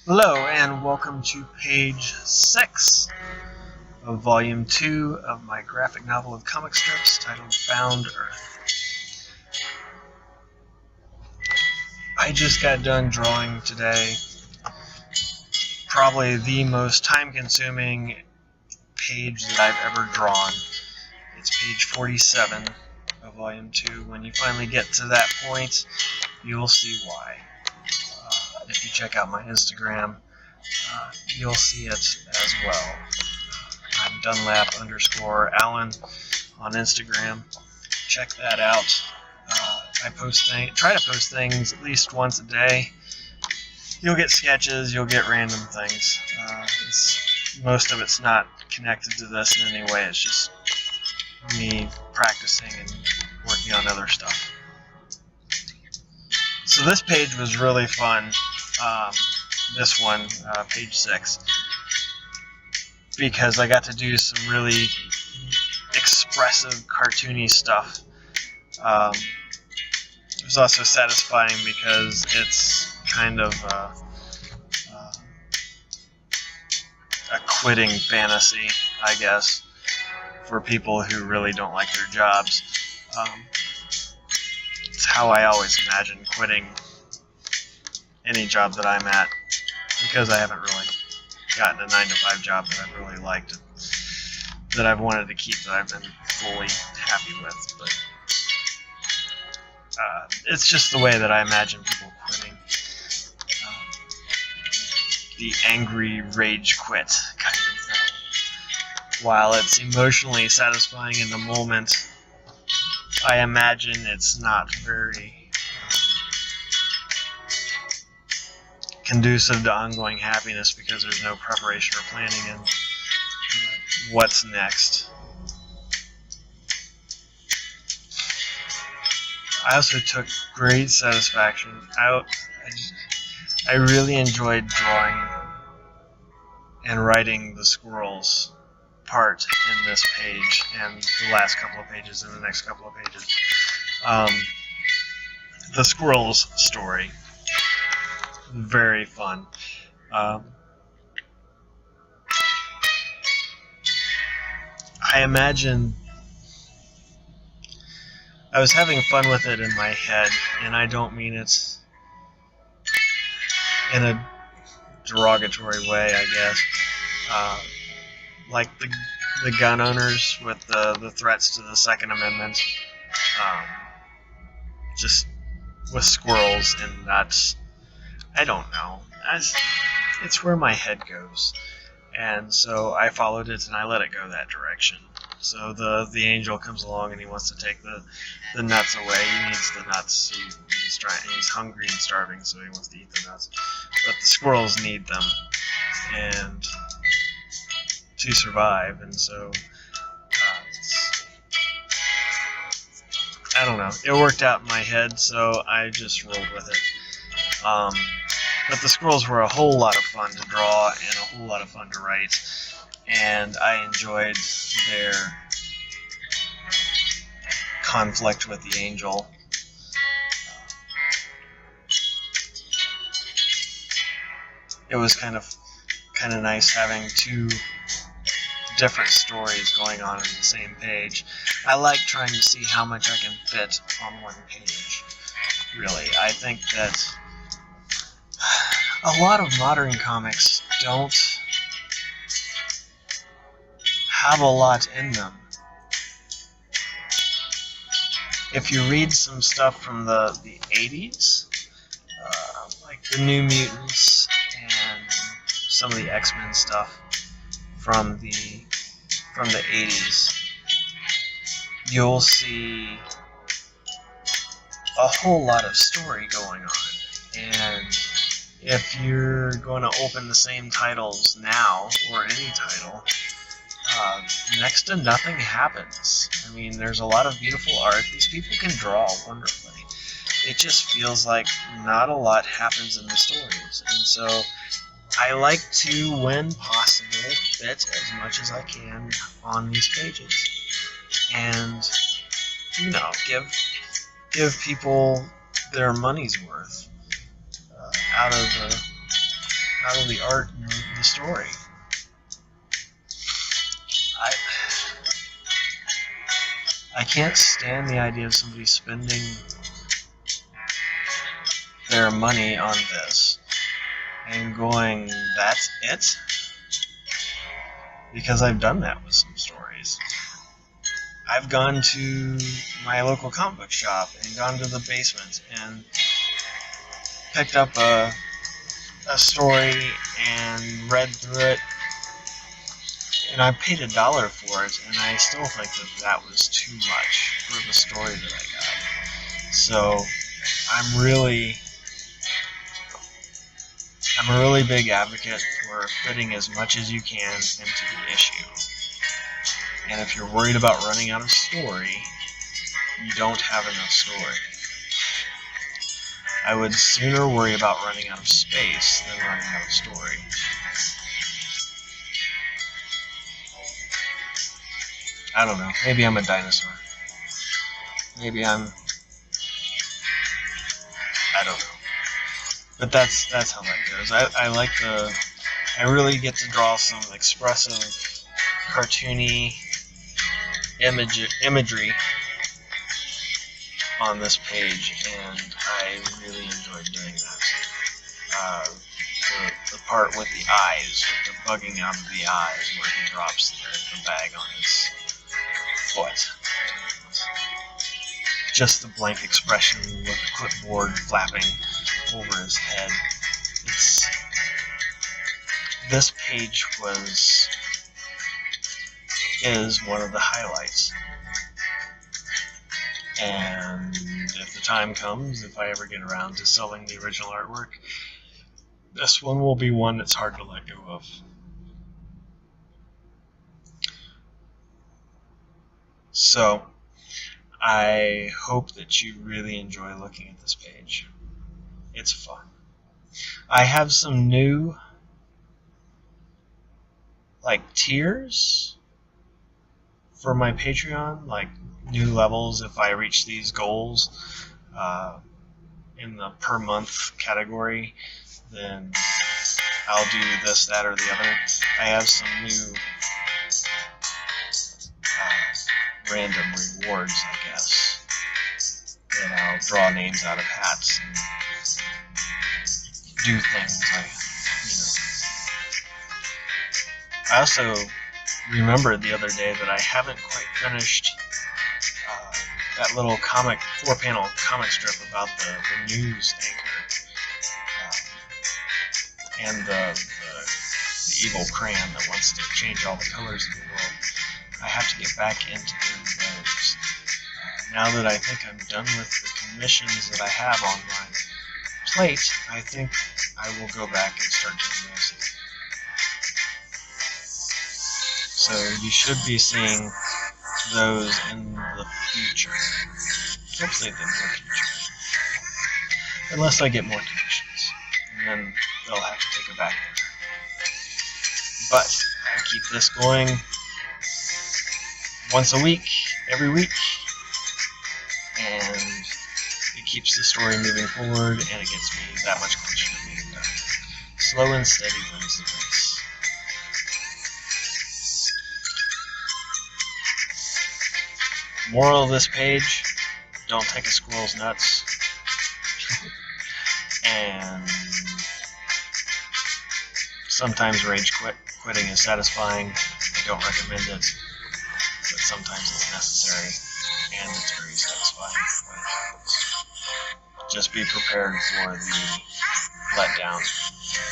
Hello and welcome to page 6 of volume 2 of my graphic novel of comic strips titled Found Earth. I just got done drawing today probably the most time-consuming page that I've ever drawn. It's page 47 of volume 2. When you finally get to that point, you'll see why. If you check out my Instagram, you'll see it as well. I'm Dunlap_Allen on Instagram. Check that out. I try to post things at least once a day. You'll get sketches, you'll get random things. Most of it's not connected to this in any way. It's just me practicing and working on other stuff. So this page was really fun. This one, page 6, because I got to do some really expressive, cartoony stuff. It was also satisfying because it's kind of a quitting fantasy, I guess, for people who really don't like their jobs. It's how I always imagine quitting any job that I'm at, because I haven't really gotten a 9-to-5 job that I've really liked, that I've wanted to keep, that I've been fully happy with. But it's just the way that I imagine people quitting. The angry rage quit kind of thing. While it's emotionally satisfying in the moment, I imagine it's not very conducive to ongoing happiness, because there's no preparation or planning in what's next. I also took great satisfaction. I really enjoyed drawing and writing the squirrels part in this page and the last couple of pages and the next couple of pages. The squirrels story. Very fun. I imagine I was having fun with it in my head, and I don't mean it in a derogatory way, I guess. Like the gun owners with the threats to the Second Amendment, just with squirrels and nuts. I don't know. It's where my head goes. And so I followed it and I let it go that direction. So the angel comes along and he wants to take the nuts away. He needs the nuts. He's hungry and starving, so he wants to eat the nuts. But the squirrels need them and to survive. And so I don't know. It worked out in my head, so I just rolled with it. But the squirrels were a whole lot of fun to draw and a whole lot of fun to write, and I enjoyed their conflict with the angel. It was kind of nice having two different stories going on in the same page. I like trying to see how much I can fit on one page. Really, I think that a lot of modern comics don't have a lot in them. If you read some stuff from the 80s, like the New Mutants and some of the X-Men stuff from the 80s, you'll see a whole lot of story going on. And if you're going to open the same titles now, or any title, next to nothing happens. I mean, there's a lot of beautiful art. These people can draw wonderfully. It just feels like not a lot happens in the stories. And so I like to, when possible, fit as much as I can on these pages. And, give people their money's worth out of out of the art and the story. I can't stand the idea of somebody spending their money on this and going, that's it? Because I've done that with some stories. I've gone to my local comic book shop and gone to the basement and picked up a story and read through it, and I paid $1 for it, and I still think that was too much for the story that I got. So I'm a really big advocate for fitting as much as you can into the issue. And if you're worried about running out of story, you don't have enough story. I would sooner worry about running out of space than running out of story. I don't know. Maybe I'm a dinosaur. Maybe I don't know. But that's how that goes. I really get to draw some expressive, cartoony imagery on this page, and I really enjoyed doing that. The part with the eyes, with the bugging out of the eyes, where he drops the bag on his foot. Just the blank expression with the clipboard flapping over his head. This page is one of the highlights. And if the time comes, if I ever get around to selling the original artwork, this one will be one that's hard to let go of. So, I hope that you really enjoy looking at this page. It's fun. I have some new, tiers for my Patreon, new levels if I reach these goals in the per month category, then I'll do this, that, or the other. I have some new random rewards, I guess, that I'll draw names out of hats and do things I also remembered the other day that I haven't quite finished that little 4-panel comic strip about the news anchor and the evil crayon that wants to change all the colors of the world. I have to get back into doing those. Now that I think I'm done with the commissions that I have on my plate, I think I will go back and start doing those. So you should be seeing those in the future. Hopefully in the near future. Unless I get more commissions. And then they'll have to take it back. But I keep this going once a week, every week. And it keeps the story moving forward, and it gets me that much closer to being done. Slow and steady wins the race. Moral of this page, don't take a squirrel's nuts. And sometimes rage quitting is satisfying. I don't recommend it, but sometimes it's necessary, and it's very satisfying when it happens. Just be prepared for the letdown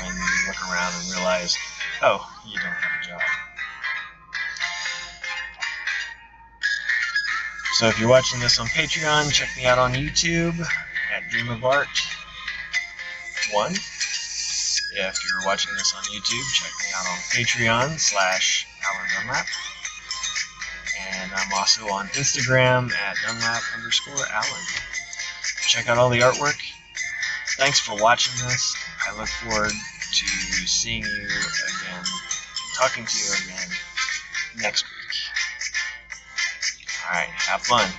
when you look around and realize, oh, you don't have a job. So if you're watching this on Patreon, check me out on YouTube at Dream of Art 1. If you're watching this on YouTube, check me out on Patreon /Alan Dunlap. And I'm also on Instagram at Dunlap_Alan. Check out all the artwork. Thanks for watching this. I look forward to seeing you again and talking to you again next week. Alright, have fun.